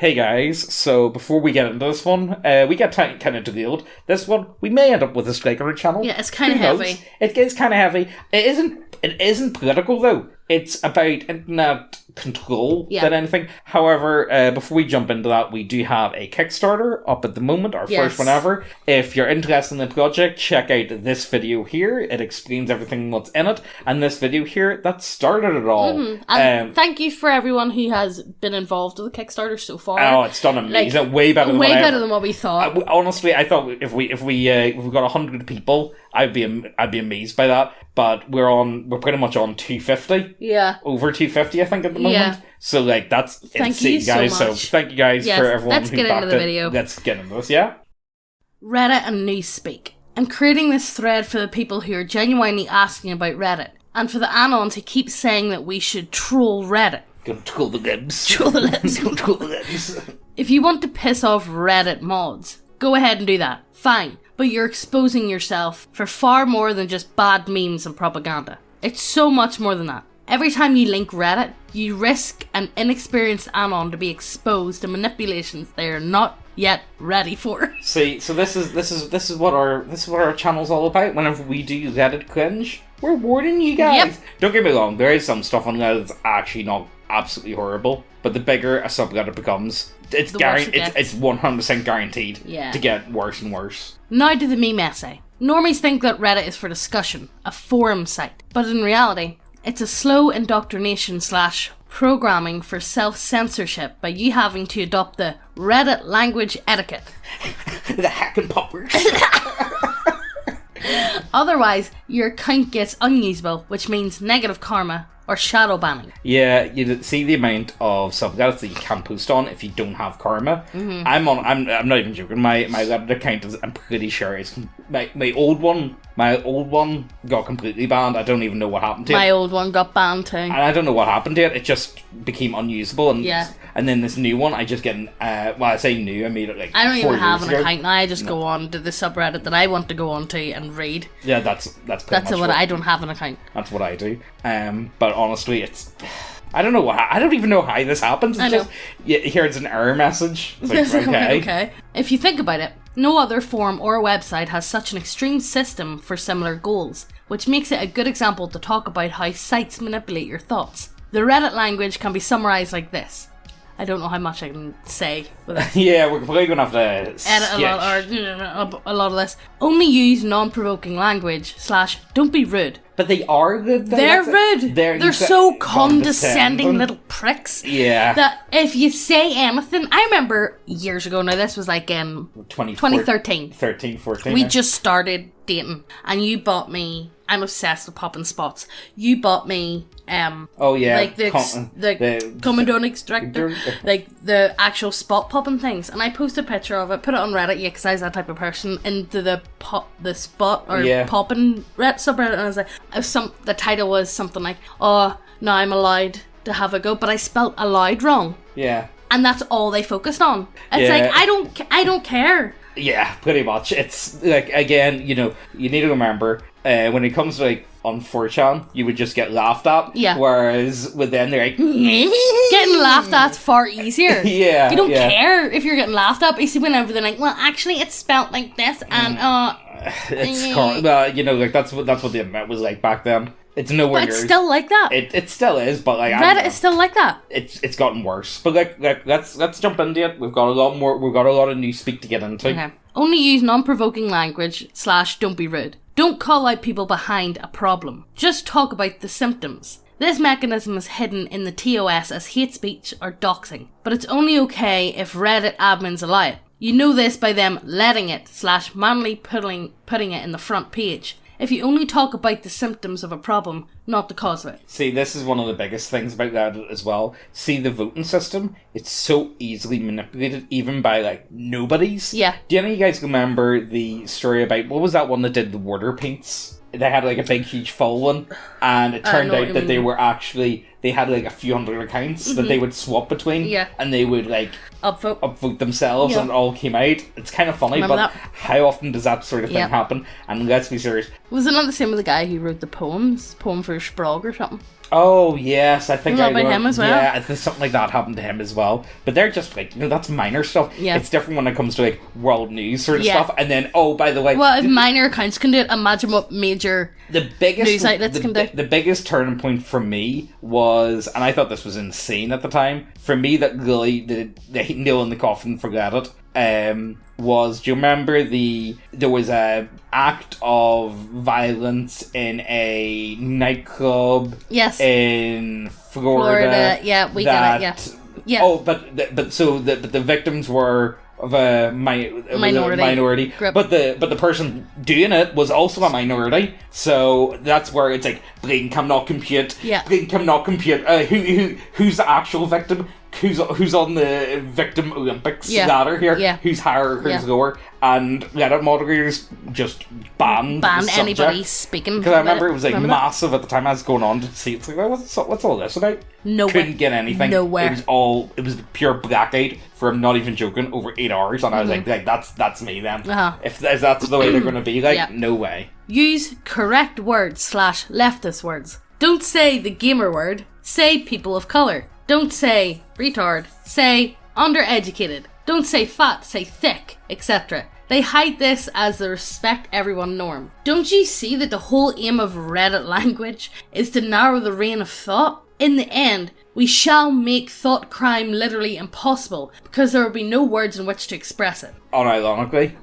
Hey guys, so before we get into this one, we get kind of revealed. This one, we may end up with a strike on our channel. Yeah, it's kind of heavy. It gets kind of heavy. It isn't political though. It's about internet control than anything. However, before we jump into that, we do have a Kickstarter up at the moment, our first one ever. If you're interested in the project, check out this video here. It explains everything what's in it. And this video here, that started it all. Mm-hmm. And thank you for everyone who has been involved with the Kickstarter so far. Oh, it's done amazing. Way better than what we thought. Honestly, I thought if we got 100 people, I'd be amazed by that. But we're pretty much on 250. Yeah. Over 250, I think, at the moment. Yeah. So, like, that's insane, guys. So thank you guys for everyone who backed it. Let's get into the video. Let's get into this, yeah? Reddit and Newspeak. I'm creating this thread for the people who are genuinely asking about Reddit. And for the Anons who keep saying that we should troll Reddit. Go troll the libs. Troll the libs. Go troll the libs. If you want to piss off Reddit mods, go ahead and do that. Fine. But you're exposing yourself for far more than just bad memes and propaganda. It's so much more than that. Every time you link Reddit, you risk an inexperienced Anon to be exposed to manipulations they are not yet ready for. See, so this is what our channel's all about. Whenever we do Reddit cringe, we're warning you guys. Yep. Don't get me wrong, there is some stuff on Reddit that's actually not absolutely horrible, but the bigger a subreddit becomes, it's 100% guaranteed to get worse and worse. Now to the meme essay. Normies think that Reddit is for discussion, a forum site, but in reality, it's a slow indoctrination / programming for self-censorship by you having to adopt the Reddit language etiquette. The Heckin poppers. Otherwise, your account gets unusable, which means negative karma or shadow banning. Yeah, you see the amount of subreddits that you can't post on if you don't have karma. Mm-hmm. I'm not even joking. My Reddit account is, I'm pretty sure it's my old one got completely banned. I don't even know what happened to it. My old one got banned too. And I don't know what happened to it. It just became unusable. And then this new one, I just get I say new, I made it like 4 years ago. I don't even have an account now. I just go on to the subreddit that I want to go on to and read. Yeah, that's pretty much what I don't have an account. That's what I do. But honestly, it's I don't even know how this happens. It's just here it's an error message. It's like, okay. If you think about it, no other forum or website has such an extreme system for similar goals, which makes it a good example to talk about how sites manipulate your thoughts. The Reddit language can be summarized like this. I don't know how much I can say with it. Yeah, we're probably going to have to edit a lot of this. Only use non-provoking language / don't be rude. But they are rude. They're rude. They're so condescending little pricks. Yeah. That if you say anything... I remember years ago, now this was like in 2013. 14. We just started dating. And you bought me... I'm obsessed with popping spots. You bought me... like the Comedone extractor, like the actual spot popping things, and I posted a picture of it, put it on Reddit, because I was that type of person, into the spot or popping subreddit, and I was like, the title was something like, "Oh, now I'm allowed to have a go," but I spelt allowed wrong. Yeah, and that's all they focused on. It's like I don't care. Yeah, pretty much. It's like, again, you need to remember when it comes to like on 4chan, you would just get laughed at. Yeah. Whereas with them, they're like... Getting laughed at's far easier. Yeah. You don't care if you're getting laughed at, but you see whenever they're like, well, actually, it's spelt like this, and... like, that's what the internet was like back then. It's nowhere near... But it's still like that. It still is, but like... Reddit is still like that. It's gotten worse. But like let's jump into it. We've got a lot of Newspeak to get into. Okay. Only use non-provoking language / don't be rude. Don't call out people behind a problem. Just talk about the symptoms. This mechanism is hidden in the TOS as hate speech or doxing, but it's only okay if Reddit admins allow it. You know this by them letting it / manually putting it in the front page. If you only talk about the symptoms of a problem, not the cause of it. See, this is one of the biggest things about that as well. See, the voting system, it's so easily manipulated, even by, like, nobodies. Yeah. Do any of you guys remember the story about, what was that one that did the water paints? They had, like, a big, huge following, and it turned out that they were actually... They had like a few hundred accounts that they would swap between, and they would like upvote themselves, and it all came out. It's kind of funny, but how often does that sort of thing happen? And let's be serious. Was it not the same with the guy who wrote the poem for Sprague or something? Oh, yes, I think about him as well. Yeah, I think something like that happened to him as well. But they're just like, that's minor stuff. Yeah. It's different when it comes to like world news sort of stuff. And then, oh, by the way... Well, if minor accounts can do it, imagine what major news outlets can do. The biggest turning point for me was, and I thought this was insane at the time, for me that really, the nail in the coffin for Leddit, was, do you remember there was a act of violence in a nightclub in Florida. Yeah, we got it, yeah. Oh, but the victims were of a minority. But the person doing it was also a minority. So that's where it's like, Blaine cannot compute. Yeah. Blaine cannot compute. Who's the actual victim? Who's on the victim Olympics ladder here? Yeah. Who's higher? Who's lower? And Reddit moderators just banned anybody speaking. Because I remember it was like massive at the time. I was going on to see. It's like, what's all this about? Nowhere. Couldn't get anything. Nowhere. It was pure blackout for, I'm not even joking, over 8 hours. And I was like that's me then. If that's the way they're going to be, no way. Use correct words / leftist words. Don't say the gamer word. Say people of colour. Don't say retard. Say undereducated. Don't say fat. Say thick, etc. They hide this as the respect everyone norm. Don't you see that the whole aim of Reddit language is to narrow the reign of thought? In the end, we shall make thought crime literally impossible because there will be no words in which to express it. Unironically,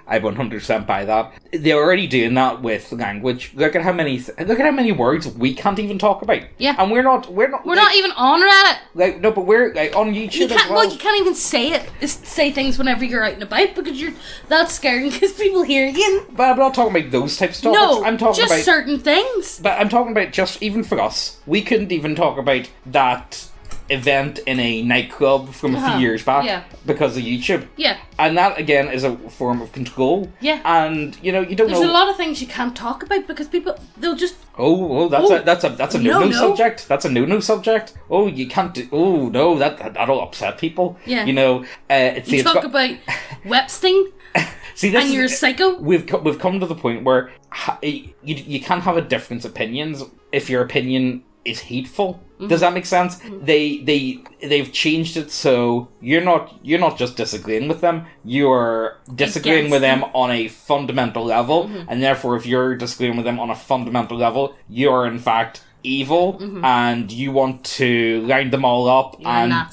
I 100% buy that. They're already doing that with language. Look at how many words we can't even talk about. Yeah, and we're not not even on Reddit. No, but we're on YouTube as well. Well, you can't even say it. Just say things whenever you're out and about because that's scary because people hear you. But I'm not talking about those types of topics. No, I'm talking just about certain things. But I'm talking about just even for us, we couldn't even talk about that event in a nightclub from a few years back because of YouTube. Yeah. And that again is a form of control. Yeah. And you don't know. There's a lot of things you can't talk about because they'll just that's a no subject. That's a no subject. Oh, you can't do. Oh no, that'll upset people. Yeah. You talk about Webstein. See, this and you're a psycho. We've come to the point where you can't have a different opinions if your opinion is hateful. Does that make sense? They've changed it so you're not just disagreeing with them, you're disagreeing with them on a fundamental level, and therefore if you're disagreeing with them on a fundamental level, you're in fact evil, and you want to line them all up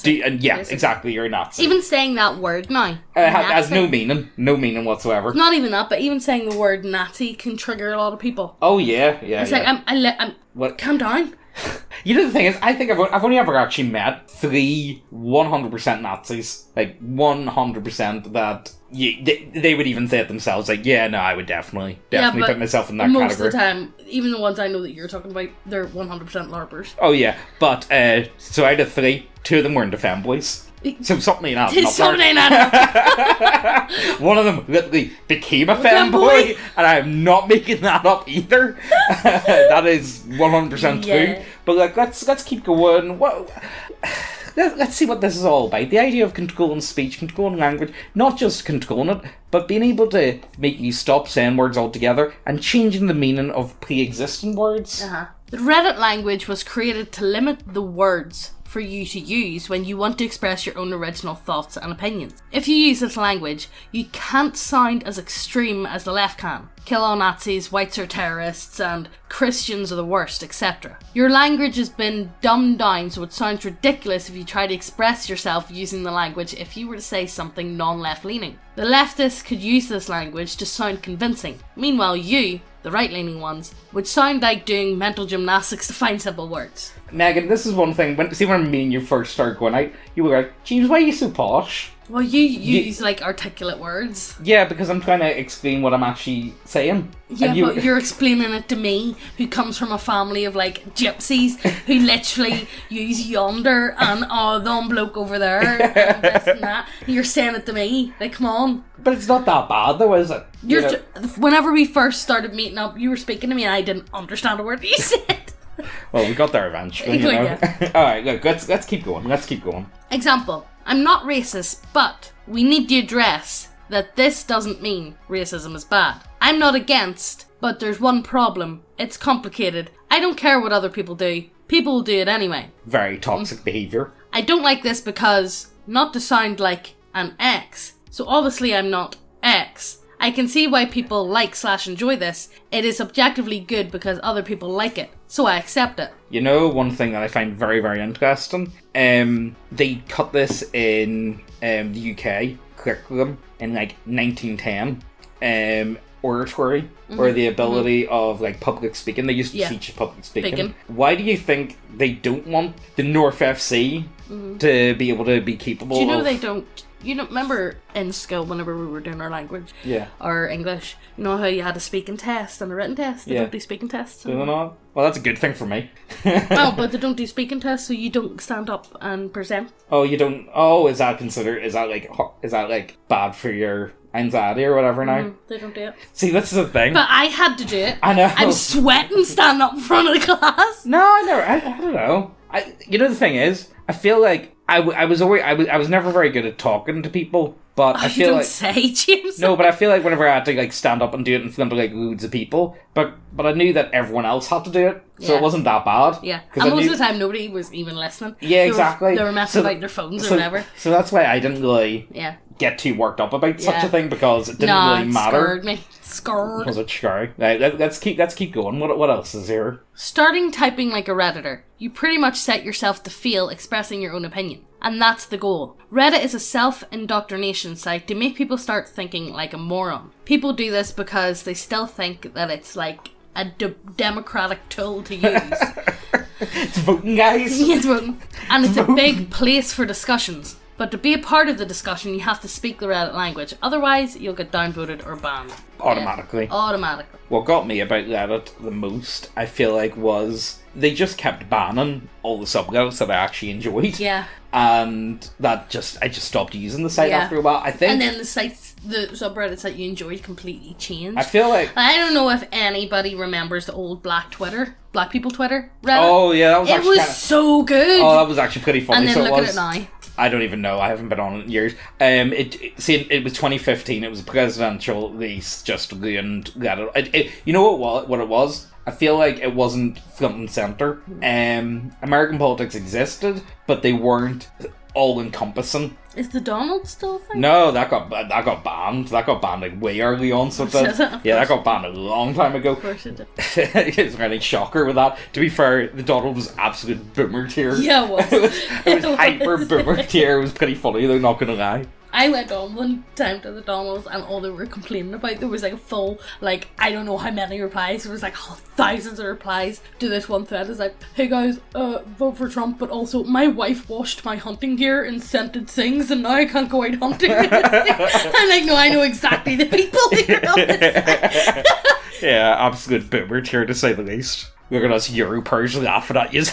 exactly, you're a Nazi. Even saying that word now has no meaning whatsoever. Not even that, but even saying the word Nazi can trigger a lot of people. Oh yeah. It's like I'm what? Calm down. You know, the thing is, I think I've only ever actually met 3 100% Nazis. Like, 100% that they would even say it themselves. Like, yeah, no, I would definitely put myself in that category. Most of the time, even the ones I know that you're talking about, they're 100% LARPers. Oh, yeah. But, so out of 3, 2 of them were into femboys. So something ain't adding up. One of them literally became a femboy, and I'm not making that up either. That is 100% true. But let's keep going. Let's see what this is all about. The idea of controlling speech, controlling language, not just controlling it, but being able to make you stop saying words altogether and changing the meaning of pre-existing words. The Reddit language was created to limit the words for you to use when you want to express your own original thoughts and opinions. If you use this language, you can't sound as extreme as the left can. Kill all Nazis, whites are terrorists, and Christians are the worst, etc. Your language has been dumbed down so it sounds ridiculous if you try to express yourself using the language if you were to say something non-left leaning. The leftists could use this language to sound convincing. Meanwhile, you, the right-leaning ones, would sound like doing mental gymnastics to find simple words. Megan, this is one thing. When me and you first started going out, you were like, James, why are you so posh? Well, you use, like, articulate words. Yeah, because I'm trying to explain what I'm actually saying. Yeah, but you're explaining it to me, who comes from a family of, like, gypsies, who literally use yonder and, the bloke over there, and this and that. And you're saying it to me. Like, come on. But it's not that bad, though, is it? Whenever we first started meeting up, you were speaking to me and I didn't understand a word you said. Well, we got there eventually, you know. Yeah. Alright, look, let's keep going. Example. I'm not racist, but we need to address that this doesn't mean racism is bad. I'm not against, but there's one problem. It's complicated. I I don't care what other people do. People will do it anyway. Very toxic behaviour. I don't like this because, not to sound like an X, so obviously I'm not X. I can see why people like/enjoy this. It is objectively good because other people like it, so I accept it. You know, one thing that I find very, very interesting, they cut this in the UK curriculum in like 1910, oratory, or the ability of like public speaking. They used to teach public speaking. Why do you think they don't want the North FC to be able to be capable of... Do you know they don't... You know, remember in school whenever we were doing our language, or English, you know how you had a speaking test and a written test? They don't do speaking tests. Do they not? Well, that's a good thing for me. Oh, but they don't do speaking tests, so you don't stand up and present. Oh, you don't? Oh, is that like bad for your anxiety or whatever now? They don't do it. See, this is the thing. But I had to do it. I know. I'm sweating standing up in front of the class. No, I don't know. You know, the thing is, I feel like I was never very good at talking to people, but I feel like... say, James. No, but I feel like whenever I had to like stand up and do it in front of like loads of people, but I knew that everyone else had to do it, so it wasn't that bad. Yeah, and most of the time nobody was even listening. Yeah, exactly. They were messing about their phones or whatever. So that's why I didn't really get too worked up about such a thing, because it didn't really matter. Scared me. Scared. Was it scary? Right, let's keep going. What else is here? Starting typing like a Redditor. You pretty much set yourself to feel expressing your own opinion. And that's the goal. Reddit is a self-indoctrination site to make people start thinking like a moron. People do this because they still think that it's like a democratic tool to use. It's voting, guys. Yeah, it's voting. And it's a big place for discussions. But to be a part of the discussion, you have to speak the Reddit language. Otherwise, you'll get downvoted or banned. Automatically. Automatically. What got me about Reddit the most, I feel like, was they just kept banning all the subreddits that I actually enjoyed. Yeah. And I just stopped using the site after a while, I think. And then the subreddits that you enjoyed completely changed. I feel like... I don't know if anybody remembers the old Black People Twitter Reddit. Oh, yeah, that was actually so good. Oh, that was actually pretty funny. And then look at it now. I don't even know. I haven't been on it in years. It was 2015. It was a presidential race, just ruined Reddit. You know what it was? I feel like it wasn't front and center. American politics existed, but they weren't all-encompassing. Is the Donald still a thing? No, that got banned. That got banned like way early on. So that got banned a long time ago. Of course it did. It's a really shocker with that. To be fair, the Donald was absolute boomer tier. Yeah, it was. it was hyper boomer tier. It was pretty funny though, not gonna lie. I went on one time to the Donald's and all they were complaining about, there was like a full, like, I don't know how many replies, there was like thousands of replies to this one thread. It's like, hey guys, vote for Trump, but also my wife washed my hunting gear in scented things and now I can't go out hunting. I'm like, no, I know exactly the people here on this. Yeah, absolute boomer tier to say the least. Look at us Europers laughing at you.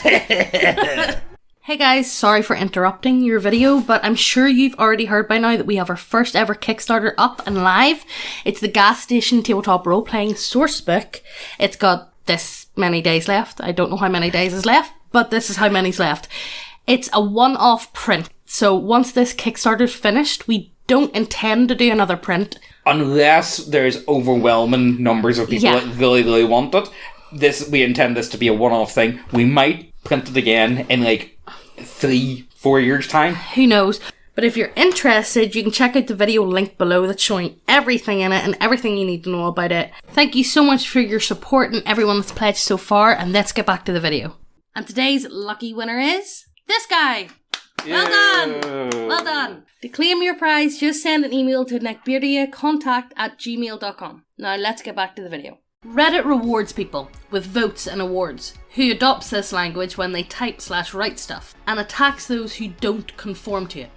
Hey guys, sorry for interrupting your video, but I'm sure you've already heard by now that we have our first ever Kickstarter up and live. It's the Gas Station Tabletop Role-Playing Sourcebook. It's got this many days left. I don't know how many days is left, but this is how many's left. It's a one-off print, so once this Kickstarter's finished, we don't intend to do another print. Unless there's overwhelming numbers of people that really, really want it. We intend this to be a one-off thing. We might print it again in like 3-4 years time. Who knows? But if you're interested, you can check out the video link below that's showing everything in it and everything you need to know about it. Thank you so much for your support and everyone that's pledged so far, and let's get back to the video. And today's lucky winner is this guy. Well done! Well done! To claim your prize, just send an email to neckbeardia@gmail.com. Now let's get back to the video. Reddit rewards people with votes and awards who adopts this language when they type/write stuff, and attacks those who don't conform to it.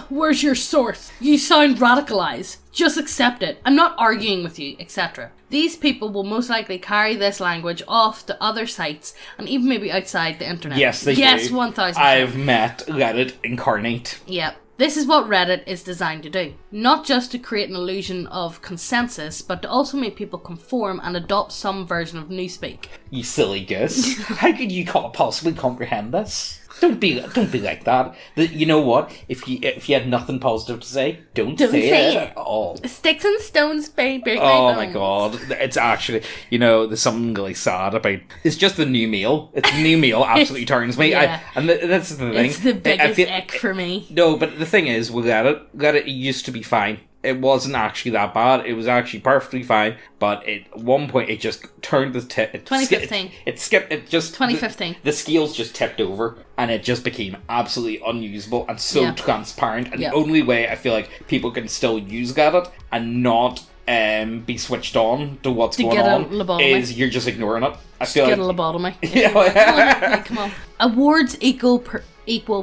Where's your source? You sound radicalized. Just accept it. I'm not arguing with you, etc. These people will most likely carry this language off to other sites and even maybe outside the internet. Yes, they do. Yes, 1000%. I've met Reddit incarnate. Yep. This is what Reddit is designed to do. Not just to create an illusion of consensus, but to also make people conform and adopt some version of newspeak. You silly goose. How could you possibly comprehend this? Don't be like that. You know what? If you had nothing positive to say, don't say it at all. Sticks and stones, baby. Oh my god. It's actually, there's something really sad about, it's just the new meal. It's the new meal absolutely turns me. Yeah. That's the thing. It's the biggest ick for me. No, but the thing is, with Reddit, it used to be fine. It wasn't actually that bad. It was actually perfectly fine. But at one point, it just turned the 2015. It skipped. It just 2015. The scales just tipped over, and it just became absolutely unusable and so transparent. And the only way I feel like people can still use Reddit and not be switched on to what's going on is you're just ignoring it. I feel get a lobotomy. Yeah, come on. Awards equal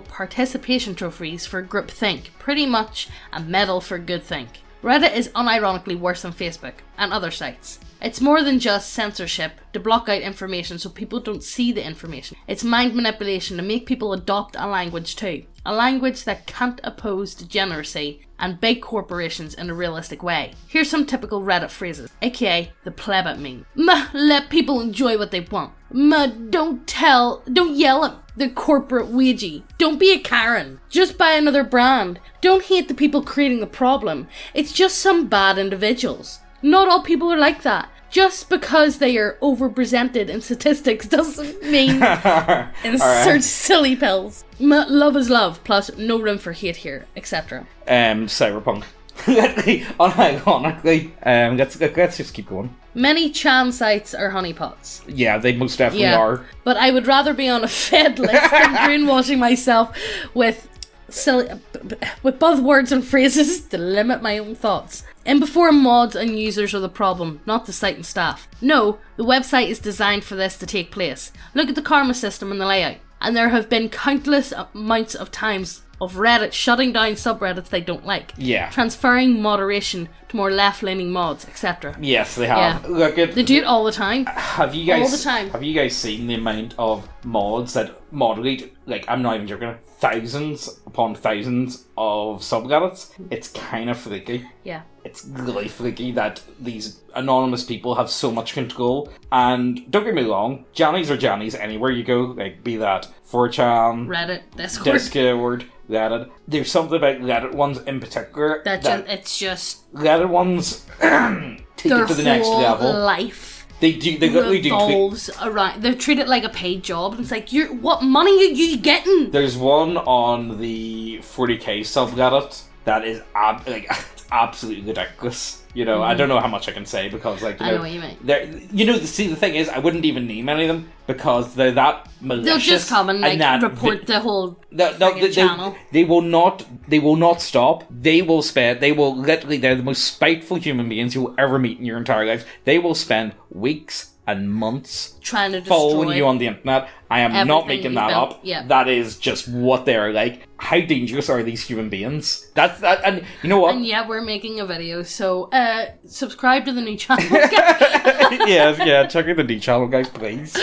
participation trophies for groupthink, pretty much a medal for goodthink. Reddit is unironically worse than Facebook and other sites. It's more than just censorship to block out information so people don't see the information. It's mind manipulation to make people adopt a language too. A language that can't oppose degeneracy and big corporations in a realistic way. Here's some typical Reddit phrases, aka the plebit meme. Let people enjoy what they want. Don't yell at the corporate wagey. Don't be a Karen. Just buy another brand. Don't hate the people creating the problem. It's just some bad individuals. Not all people are like that. Just because they are overrepresented in statistics doesn't mean insert silly pills. Love is love, plus no room for hate here, etc. Cyberpunk. Unironically, let's just keep going. Many Chan sites are honeypots. Yeah, they most definitely are. But I would rather be on a fed list than brainwashing myself with buzzwords and phrases to limit my own thoughts. And before mods and users are the problem, not the site and staff. No, the website is designed for this to take place. Look at the karma system and the layout. And there have been countless amounts of times of Reddit shutting down subreddits they don't like. Yeah. Transferring moderation to more left-leaning mods, etc. Yes, they have. Yeah. They do it all the time. Have you guys seen the amount of mods that moderate, like, I'm not even joking, thousands upon thousands of subreddits? It's kind of freaky. Yeah. It's really freaky that these anonymous people have so much control. And don't get me wrong, Jannies are Jannies anywhere you go, like, be that 4chan, Reddit, Discord, Reddit. There's something about Reddit ones in particular it's just Reddit ones take it to the next level. Life. They literally revolves around. They treat it like a paid job. It's like, what money are you getting? There's one on the 40k subreddit that is absolutely ridiculous. I don't know how much I can say because, like, I know what you mean. See, the thing is, I wouldn't even name any of them because they're that malicious. They'll just come and report the whole channel. They will not stop. They're the most spiteful human beings you'll ever meet in your entire life. They will spend weeks and months trying to following you on the internet. I am not making that up. Yeah. That is just what they're like. How dangerous are these human beings? And you know what? And yeah, we're making a video, so subscribe to the new channel. yeah, check out the new channel, guys, please.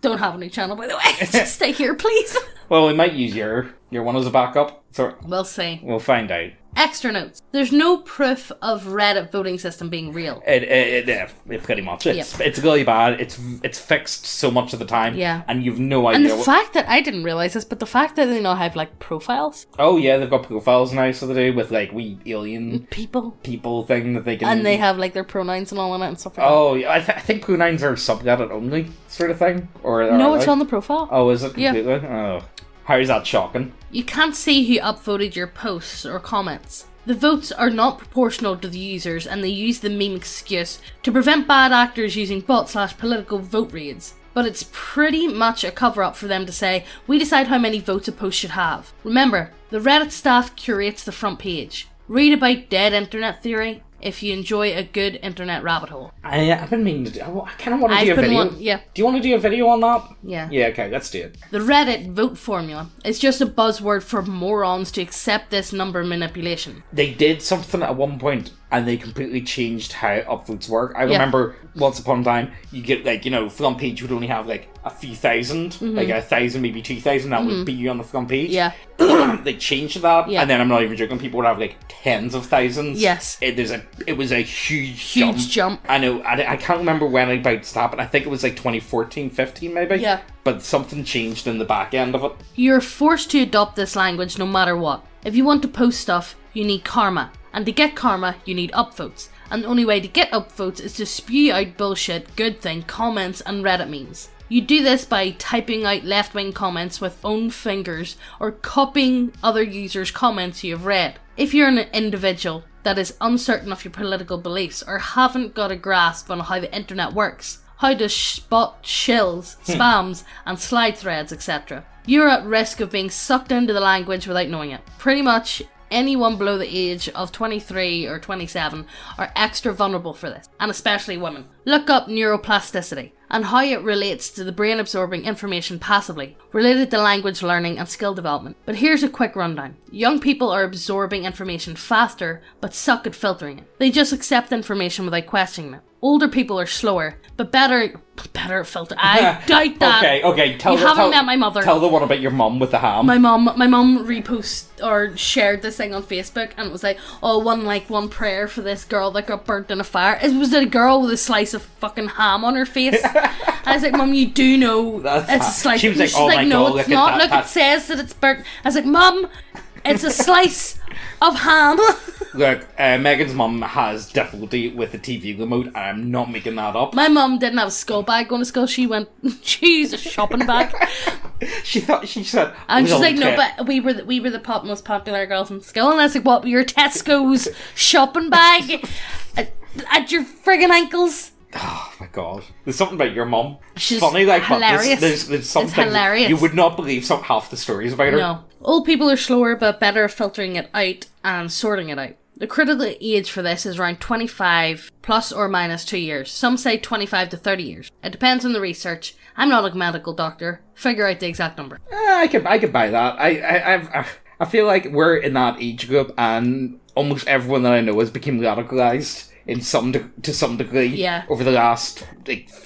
Don't have a new channel, by the way. Just stay here, please. Well, we might use your one as a backup. So we'll see. We'll find out. Extra notes. There's no proof of Reddit voting system being real. It pretty much. It's really bad. It's fixed so much of the time. Yeah. And you've no idea. And the fact that I didn't realize this, but the fact that they now have like profiles. Oh yeah, they've got profiles now, so they do with like wee alien people thing that they can. And they have like their pronouns and all of it and stuff like that. Oh yeah, I think pronouns are subreddit only sort of thing, or no, it's on the profile. Oh, is it completely? Yeah. Oh. How is that shocking? You can't see who upvoted your posts or comments. The votes are not proportional to the users, and they use the meme excuse to prevent bad actors using bot/political vote raids. But it's pretty much a cover-up for them to say, we decide how many votes a post should have. Remember, the Reddit staff curates the front page. Read about dead internet theory if you enjoy a good internet rabbit hole. I've been meaning to do... I kind of want to do a video. Yeah. Do you want to do a video on that? Yeah. Yeah, okay, let's do it. The Reddit vote formula is just a buzzword for morons to accept this number manipulation. They did something at one point and they completely changed how upvotes work. I remember once upon a time, you get like, front page would only have like a few thousand, like 1,000, maybe 2,000, that would be you on the front page. Yeah. They changed that, and then I'm not even joking, people would have like tens of thousands. Yes. It was a huge jump. I know, I can't remember when it about to happen. I think it was like 2014, 15 maybe. Yeah. But something changed in the back end of it. You're forced to adopt this language no matter what. If you want to post stuff, you need karma. And to get karma, you need upvotes. And the only way to get upvotes is to spew out bullshit, good thing, comments and Reddit memes. You do this by typing out left-wing comments with own fingers or copying other users' comments you have read. If you're an individual that is uncertain of your political beliefs or haven't got a grasp on how the internet works, how to spot shills, spams and slide threads, etc., you're at risk of being sucked into the language without knowing it. Pretty much anyone below the age of 23 or 27 are extra vulnerable for this, and especially women. Look up neuroplasticity and how it relates to the brain absorbing information passively, related to language learning and skill development. But here's a quick rundown. Young people are absorbing information faster, but suck at filtering it. They just accept information without questioning it. Older people are slower, but better at filter. I doubt that. Okay. You haven't met my mother. Tell the one about your mum with the ham. My mum reposted or shared this thing on Facebook, and it was like, one prayer for this girl that got burnt in a fire. It was a girl with a slice of fucking ham on her face. I was like, Mum, you do know it's a slice. She was like, she's like, no, God, it's not. Look, it says that it's burnt. I was like, Mum, it's a slice of ham. Look, Megan's mum has difficulty with the TV remote, and I'm not making that up. My mum didn't have a school bag going to school. She used a shopping bag. she said, and she's like, no, but we were the most popular girls in school. And I was like, what? Your Tesco's shopping bag at your friggin' ankles? Oh my God! There's something about your mum. She's funny, like hilarious. There's some it's things hilarious. You would not believe half the stories about her. No, old people are slower, but better at filtering it out and sorting it out. The critical age for this is around 25 plus or minus 2 years. Some say 25 to 30 years. It depends on the research. I'm not a medical doctor. Figure out the exact number. I could buy that. I feel like we're in that age group, and almost everyone that I know has become radicalized to some degree over the last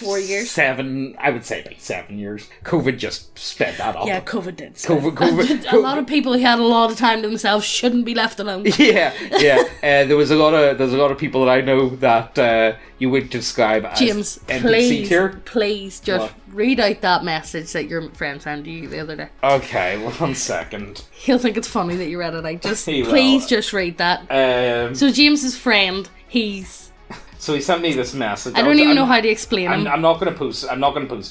4 years, 7. I would say like 7 years. COVID just sped that up. Yeah, COVID did. COVID. A lot of people who had a lot of time to themselves shouldn't be left alone. Yeah. There was a lot of people that I know that you would describe as James, NPC tier. Please just read out that message that your friend sent you the other day. Okay, 1 second. He'll think it's funny that you read it out. Please just read that. So James's friend. So he sent me this message. I don't even know how to explain him. I'm not going to post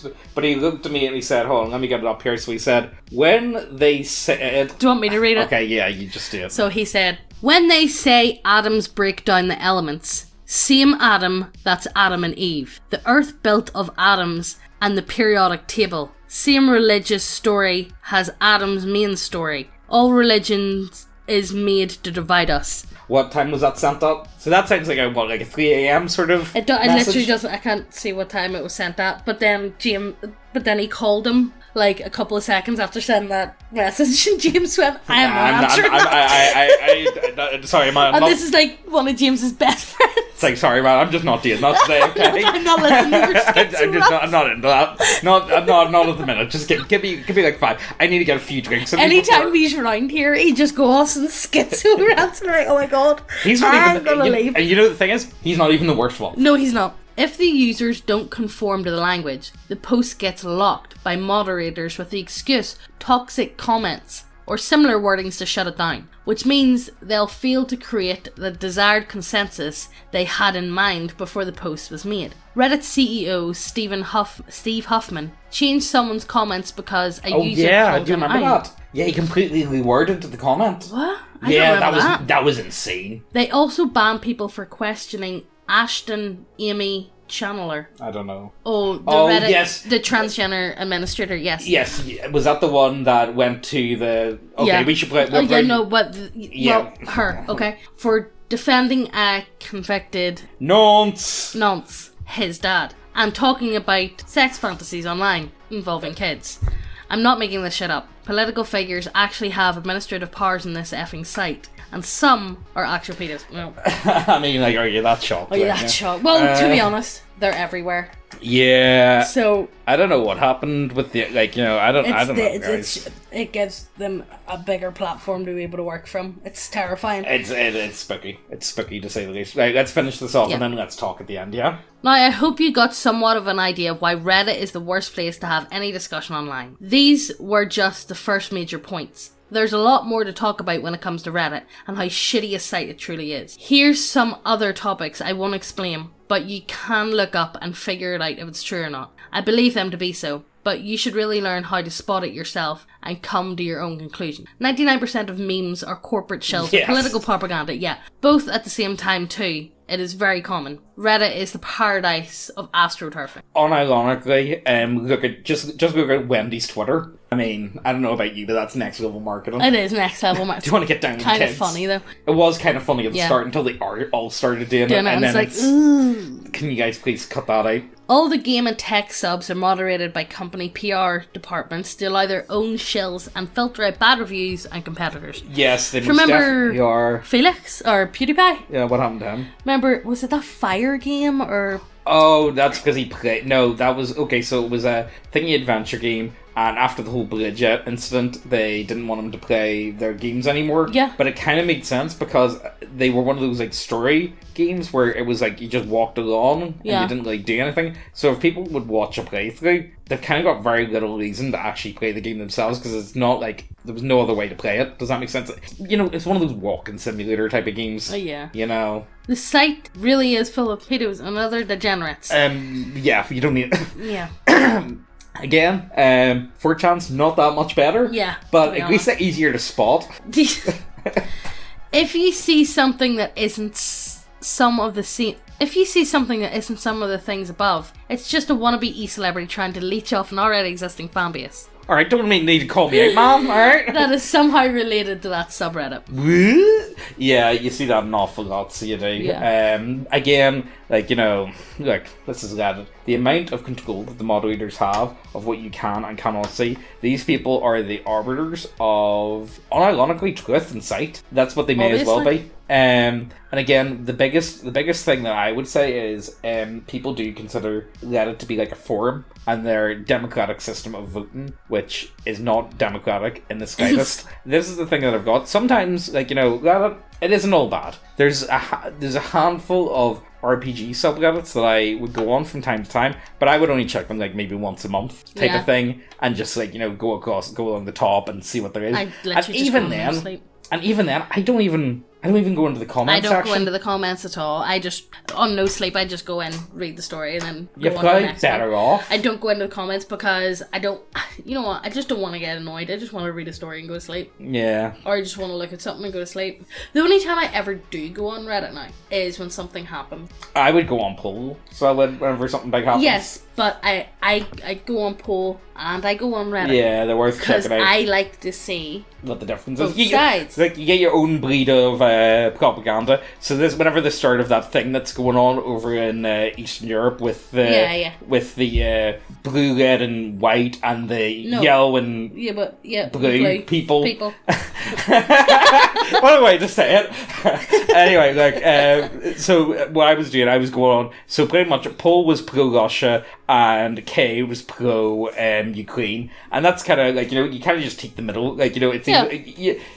it. But he looked at me and he said, hold on, let me get it up here. So he said, when they said... Do you want me to read it? Okay, yeah, you just do it. So he said, when they say atoms break down the elements, same atom, that's Adam and Eve. The earth built of atoms and the periodic table. Same religious story has Adam's main story. All religions is made to divide us. What time was that sent up? So that sounds like a 3 a.m. sort of It literally doesn't. I can't see what time it was sent at. But then he called him like a couple of seconds after sending that message, and James went, "I am not answering that." Sorry, man. And this is like one of James's best friends. It's like, sorry, man. I'm just not doing that today. Okay. I'm not listening to your skits. I'm not into that. Not at the minute. Just give me like 5. I need to get a few drinks. Anytime he's around here, he just goes and skits over rants. Like, oh my God, he's not even gonna leave. And you know the thing is, he's not even the worst one. No, he's not. If the users don't conform to the language, the post gets locked by moderators with the excuse toxic comments or similar wordings to shut it down, which means they'll fail to create the desired consensus they had in mind before the post was made. Reddit CEO Steve Huffman changed someone's comments because a user called him out. That? Yeah, he completely reworded the comment. What? I don't remember that was insane. They also banned people for questioning Ashton Amy Channeler. I don't know. Reddit, yes. The transgender administrator, yes. Yes, was that the one that went to the... Okay, we should play... her, okay. For defending a convicted... Nonce, his dad. And talking about sex fantasies online involving kids. I'm not making this shit up. political figures actually have administrative powers in this effing site. And some are actual pedophiles. Well, I mean, like, are you that shocked? Are you that shocked? Well, to be honest, they're everywhere. Yeah. So I don't know what happened with the, like, you know, I don't know, guys. It gives them a bigger platform to be able to work from. It's terrifying. It's spooky. It's spooky to say the least. Right, let's finish this off and then let's talk at the end, yeah? Now, I hope you got somewhat of an idea of why Reddit is the worst place to have any discussion online. These were just the first major points. There's a lot more to talk about when it comes to Reddit and how shitty a site it truly is. Here's some other topics I won't explain, but you can look up and figure it out if it's true or not. I believe them to be so, but you should really learn how to spot it yourself and come to your own conclusion. 99% of memes are corporate shells of political propaganda, both at the same time too. It is very common. Reddit is the paradise of astroturfing. Unironically, just look at Wendy's Twitter. I mean, I don't know about you, but that's next level marketing. It is next level marketing. Do you want to get down with kind kids? of funny though. It was kind of funny at the start until they all started doing it, and then it's like, can you guys please cut that out? All the game and tech subs are moderated by company PR departments to allow their own shills and filter out bad reviews and competitors. Yes, they most definitely are. Felix or PewDiePie? Yeah, what happened to him? Remember, was it that fire game or? Oh, that's because he played. No, that was okay. So it was a thingy adventure game. And after the whole Bridget incident, they didn't want him to play their games anymore. Yeah. But it kind of made sense because they were one of those like story games where it was like you just walked along and you didn't like do anything. So if people would watch a playthrough, they've kind of got very little reason to actually play the game themselves because it's not like there was no other way to play it. Does that make sense? You know, it's one of those walking simulator type of games. Oh yeah. You know. The site really is full of pedos and other degenerates. Yeah, you don't need. Yeah. Again, 4chan's not that much better. Yeah. But at least they're easier to spot. If you see something that isn't some of the things above, it's just a wannabe e-celebrity trying to leech off an already existing fan base. Alright, don't need to call me out, man, alright? That is somehow related to that subreddit. Yeah, you see that an awful lot, so you do. Yeah. Again, like, you know, look, this is Reddit. The amount of control that the moderators have of what you can and cannot see, these people are the arbiters of, unironically, truth and sight. That's what they may as well be. And again, the biggest thing that I would say is people do consider Reddit to be like a forum and their democratic system of voting, which is not democratic in the slightest. This is the thing that I've got. Sometimes, like, you know, Reddit, it isn't all bad. There's a handful of RPG subreddits that I would go on from time to time, but I would only check them like maybe once a month type of thing, and just like, you know, go along the top and see what there is. And even then, I don't even go into the comments section. I don't go into the comments at all. I just, on no sleep, I just go in, read the story, and then go on to the next one. You're better off. I don't go into the comments because I don't, you know what, I just don't want to get annoyed. I just want to read a story and go to sleep. Yeah. Or I just want to look at something and go to sleep. The only time I ever do go on Reddit now is when something happens. I would go on poll, so I would, whenever something big happens. Yes, but I go on poll and I go on Reddit. Yeah, they're worth checking out. Because I like to see what the difference is. Both sides. Like, you get your own breed of propaganda. So this, whenever the start of that thing that's going on over in Eastern Europe with the blue, red, and white, and the yellow and blue people. What a way to say it. Anyway, like, so what I was doing, I was going on. So pretty much, Paul was pro-Russia and Kay was pro-Ukraine, and that's kind of like, you know, you kind of just take the middle. Like, you know, it's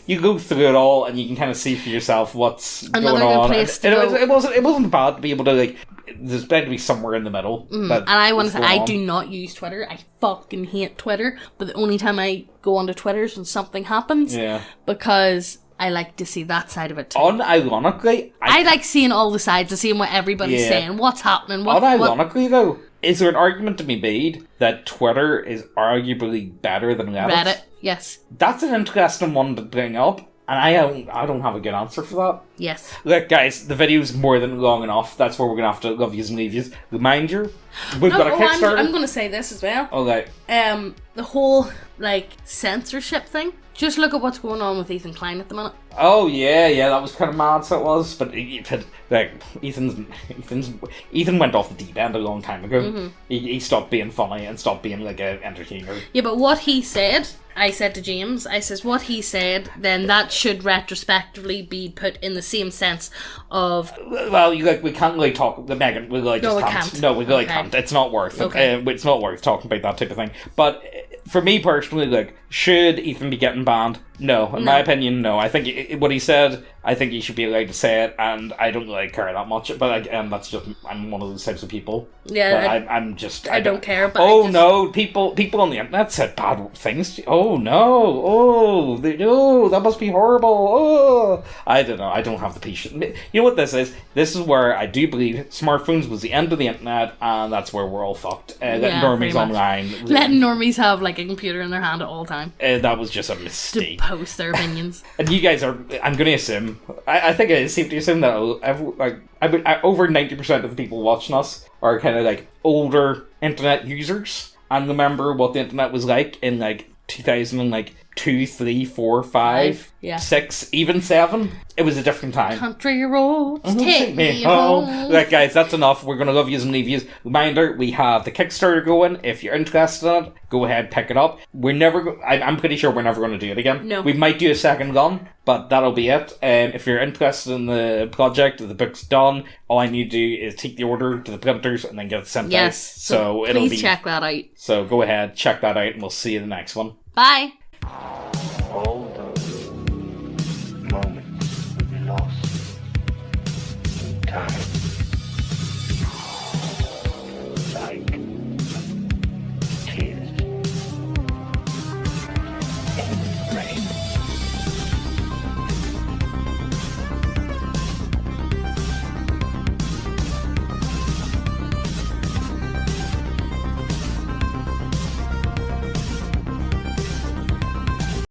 you go through it all and you can kind of see for yourself what's going on. It wasn't bad to be able to, like, there's better to be somewhere in the middle. And I want to say, I do not use Twitter. I fucking hate Twitter. But the only time I go onto Twitter is when something happens. Yeah. Because I like to see that side of it too. Unironically, I like seeing all the sides and seeing what everybody's saying, what's happening. Unironically, though, is there an argument to be made that Twitter is arguably better than Reddit? Reddit, yes. That's an interesting one to bring up. And I don't have a good answer for that. Yes. Look, guys, the video's more than long enough. That's where we're going to have to love yous and leave yous. Remind you, we've got a Kickstarter. I'm going to say this as well. Okay. The whole, like, censorship thing. Just look at what's going on with Ethan Klein at the minute. Oh, yeah, that was kind of mad, so it was. But, like, Ethan went off the deep end a long time ago. Mm-hmm. He stopped being funny and stopped being, like, an entertainer. Yeah, but what he said I said to James, I says, what he said, then that should retrospectively be put in the same sense of... Well, we can't really talk... Megan, we really just can't. No, we really can't. It's not worth it. It's not worth talking about that type of thing. But for me personally, like, should Ethan be getting banned? No. In my opinion, no. I think what he said, I think he should be allowed to say it, and I don't really care that much. But again, that's just... I'm one of those types of people. Yeah, I'm just... I don't care, but no, people on the internet said bad things. Oh, no. That must be horrible. Oh. I don't know. I don't have the patience. You know what this is? This is where I do believe smartphones was the end of the internet, and that's where we're all fucked. Letting normies online. Letting normies have, like, a computer in their hand at all time. That was just a mistake. To post their opinions. And you guys are... I'm going to assume... I think it is safe to assume that over 90% of the people watching us are kind of, like, older internet users and remember what the internet was like in, like, 2002, 3, 4, 5, 6, even 7. It was a different time. Country roads take me home. Right, guys, that's enough. We're going to love yous and leave yous. Reminder, we have the Kickstarter going. If you're interested in it, go ahead, pick it up. I'm pretty sure we're never going to do it again. No. We might do a second run, but that'll be it. If you're interested in the project, the book's done. All I need to do is take the order to the printers and then get it sent out. Yes. So please check that out. So go ahead, check that out, and we'll see you in the next one. Bye.